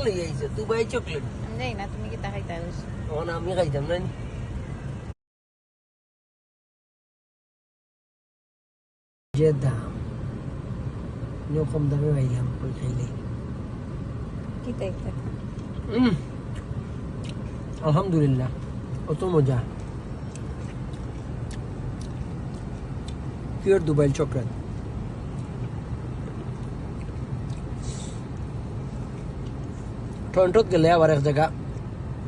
লই আইছো Dubai chocolate নেই না তুমি কি তাকাইতা হইছো তখন আমি খাইতাম না যে দাম কম দামে পাইলাম ওই খাইলে কি তাইতা আলহামদুলিল্লাহ কত মজা পিওর দুবাই চকলেট টরন্টোত গেলে আবার এক জায়গা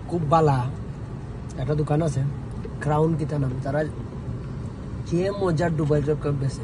খুব বালা একটা দোকান আছে ক্রাউন কিতা নাম তারা যে মজার দুবাই চকলেট বেছে